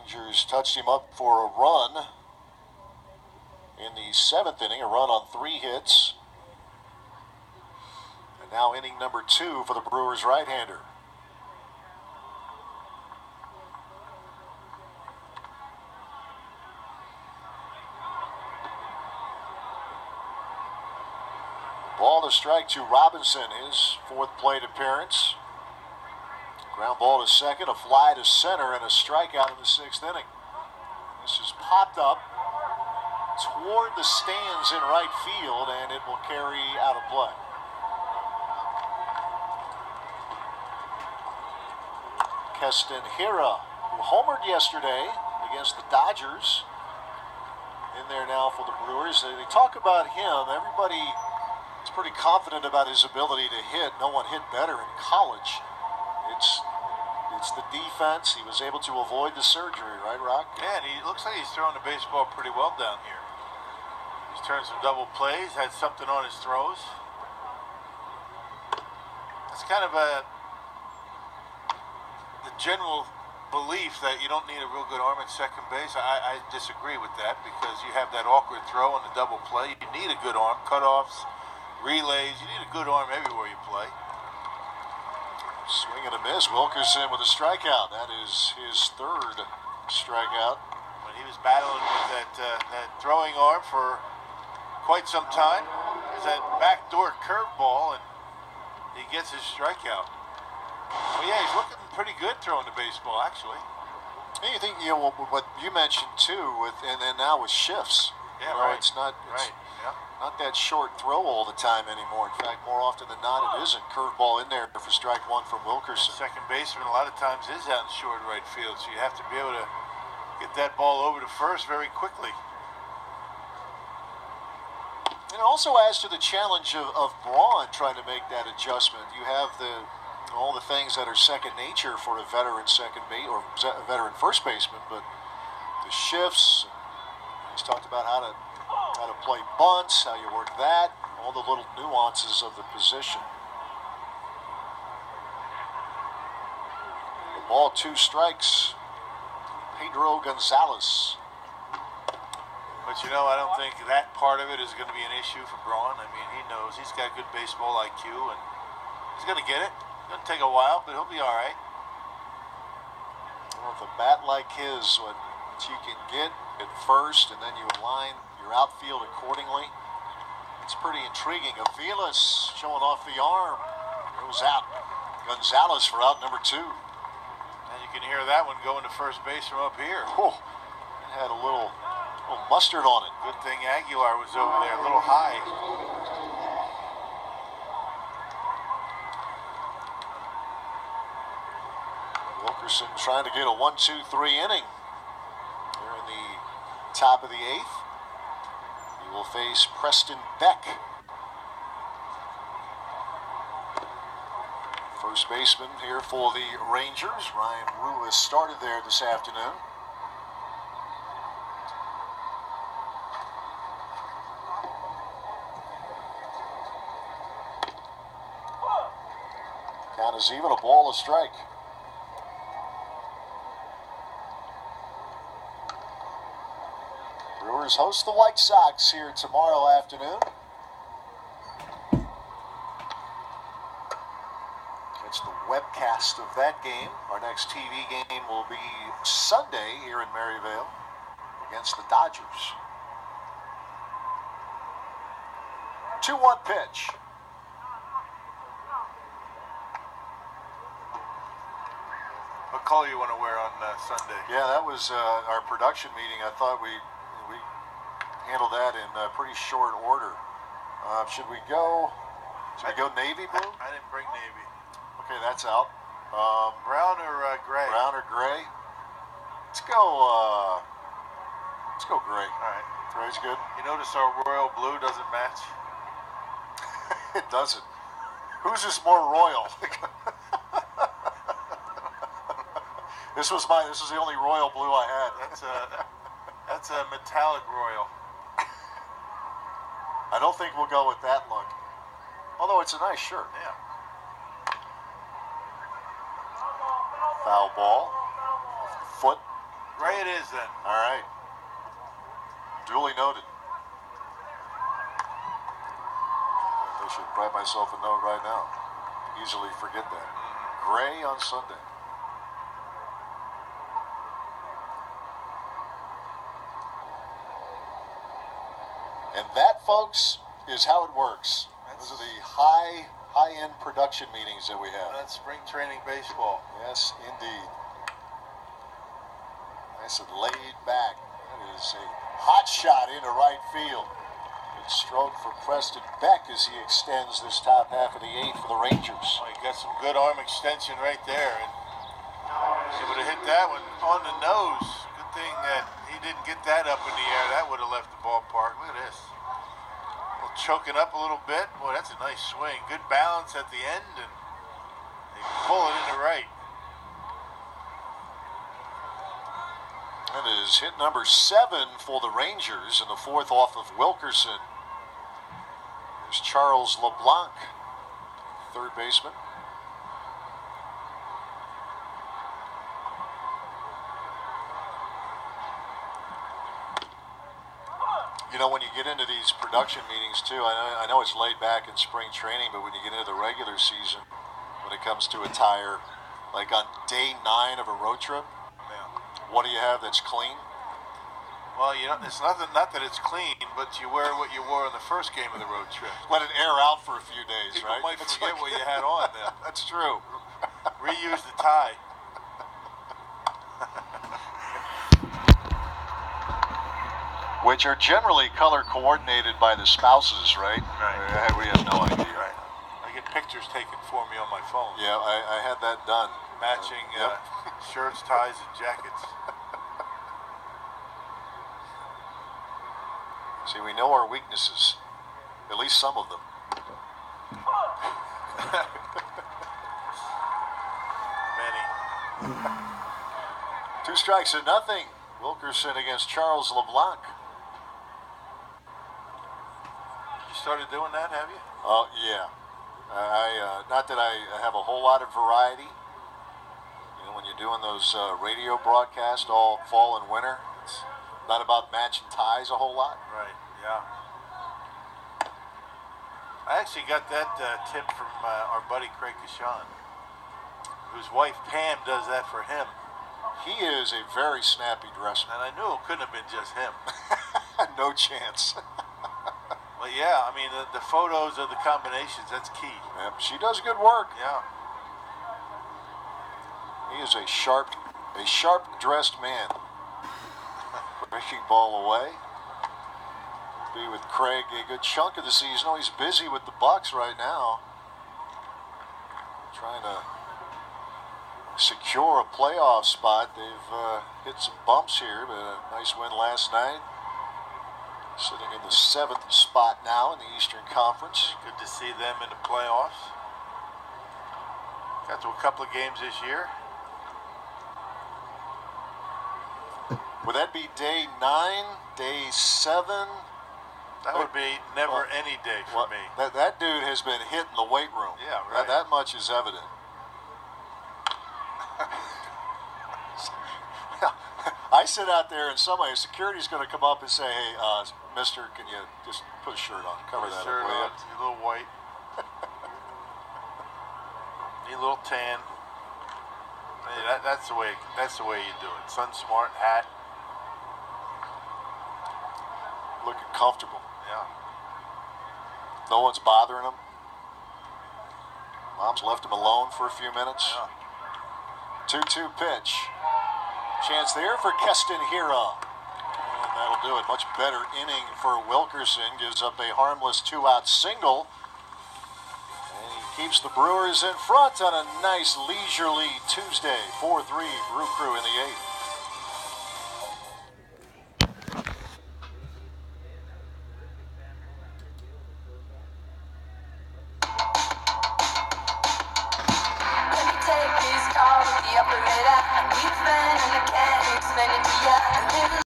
Rangers touched him up for a run in the 7th inning, a run on 3 hits. And now inning number 2 for the Brewers right-hander. Ball to strike to Robinson, his 4th plate appearance. Ground ball to second, a fly to center, and a strikeout in the 6th inning. This is popped up toward the stands in right field, and it will carry out of play. Keston Hiura, who homered yesterday against the Dodgers, in there now for the Brewers. They talk about him. Everybody is pretty confident about his ability to hit. No one hit better in college. It's the defense. He was able to avoid the surgery, right, Rock? Yeah, and he looks like he's throwing the baseball pretty well down here. He's turned some double plays, had something on his throws. It's kind of the general belief that you don't need a real good arm at second base. I disagree with that, because you have that awkward throw on the double play. You need a good arm, cutoffs, relays. You need a good arm everywhere you play. Swing and a miss. Wilkerson with a strikeout. That is his 3rd strikeout. When he was battling with that throwing arm for quite some time, there's that backdoor curveball, and he gets his strikeout. Well, yeah, he's looking pretty good throwing the baseball, actually. And you think, what you mentioned too, and then now with shifts. Yeah, right. It's not. Right. Yeah. Not that short throw all the time anymore. In fact, more often than not, it isn't. Curveball in there for strike 1 from Wilkerson. Second baseman a lot of times is out in short right field, so you have to be able to get that ball over to first very quickly. And it also adds to the challenge of Braun trying to make that adjustment. You have all the things that are second nature for a veteran second base or a veteran first baseman, but the shifts. He's talked about how to play bunts, how you work that, all the little nuances of the position. The ball, 2 strikes. Pedro Gonzalez. But I don't think that part of it is going to be an issue for Braun. I mean, he knows he's got good baseball IQ, and he's going to get it. It's going to take a while, but he'll be all right. Well, with a bat like his, what you can get at first, and then you align your outfield accordingly. It's pretty intriguing. Aviles showing off the arm. Goes out. Gonzalez for out number 2. And you can hear that one going to first base from up here. Oh, it had a little mustard on it. Good thing Aguilar was over there, a little high. Wilkerson trying to get a 1-2-3 inning. Here in the top of the 8th. He will face Preston Beck. First baseman here for the Rangers. Ryan Ruiz started there this afternoon. Count is even, a ball, a strike. Brewers host the White Sox here tomorrow afternoon. Catch the webcast of that game. Our next TV game will be Sunday here in Maryvale against the Dodgers. 2-1 pitch. What color you want to wear on Sunday? Yeah, that was our production meeting. I thought we handled that in pretty short order. Should we go navy blue? I didn't bring navy. Okay, that's out. Brown or gray? Brown or gray? Let's go gray. All right. Gray's good. You notice our royal blue doesn't match? It doesn't. Whose is more royal? This was the only royal blue I had. That's a metallic royal. I don't think we'll go with that look. Although it's a nice shirt. Yeah. Foul ball. Foot. Ray it is then. All right. Duly noted. I should write myself a note right now. Easily forget that. Gray on Sunday. And that, folks, is how it works. Those are the high-end production meetings that we have. That's spring training baseball. Yes, indeed. Nice and laid back. That is a hot shot into right field. Good stroke for Preston Beck as he extends this top half of the eighth for the Rangers. Oh, he got some good arm extension right there. And he would have hit that one on the nose. Good thing that he didn't get that up in the air. That would have left the ballpark. Look at this. Well, choking up a little bit. Boy, that's a nice swing. Good balance at the end, and they pull it into right. That is hit number 7 for the Rangers in the fourth off of Wilkerson. There's Charles LeBlanc, third baseman. You know, when you get into these production meetings, too, I know it's laid back in spring training, but when you get into the regular season, when it comes to attire, like on day 9 of a road trip, what do you have that's clean? Well, you know, it's not that it's clean, but you wear what you wore on the first game of the road trip. Let it air out for a few days, People right? might forget what you had on then. That's true. Reuse the tie. Which are generally color coordinated by the spouses, right? Right. We have no idea. Right. I get pictures taken for me on my phone. Yeah, I had that done. Matching Yep. shirts, ties, and jackets. See, we know our weaknesses, at least some of them. Many. 2 strikes and nothing. Wilkerson against Charles LeBlanc. You started doing that, have you? Oh, yeah. Not that I have a whole lot of variety. You know, when you're doing those radio broadcasts all fall and winter, it's not about matching ties a whole lot. Right, yeah. I actually got that tip from our buddy Craig Kashan, whose wife Pam does that for him. He is a very snappy dresser. And I knew it couldn't have been just him. No chance. But yeah, I mean, the photos of the combinations, that's key. Yep, she does good work. Yeah. He is a sharp-dressed man. Breaking ball away. Be with Craig a good chunk of the season. Oh, he's busy with the Bucks right now. Trying to secure a playoff spot. They've hit some bumps here, but a nice win last night. Sitting in the 7th spot now in the Eastern Conference. Good to see them in the playoffs. Got to a couple of games this year. Would that be day 9, day 7? That would be never any day for me. That dude has been hit in the weight room. Yeah, right. That much is evident. I sit out there and security's going to come up and say, hey, mister, can you just put a shirt on? Cover that shirt up, will on, you? a little white. Need a little tan. Hey, that's the way you do it. Sun smart, hat. Looking comfortable. Yeah. No one's bothering him. Mom's left him alone for a few minutes. Yeah. 2-2 pitch. Chance there for Keston Hira. And that'll do it. Much better inning for Wilkerson. Gives up a harmless 2-out single. And he keeps the Brewers in front on a nice leisurely Tuesday. 4-3 Brew Crew in the 8th.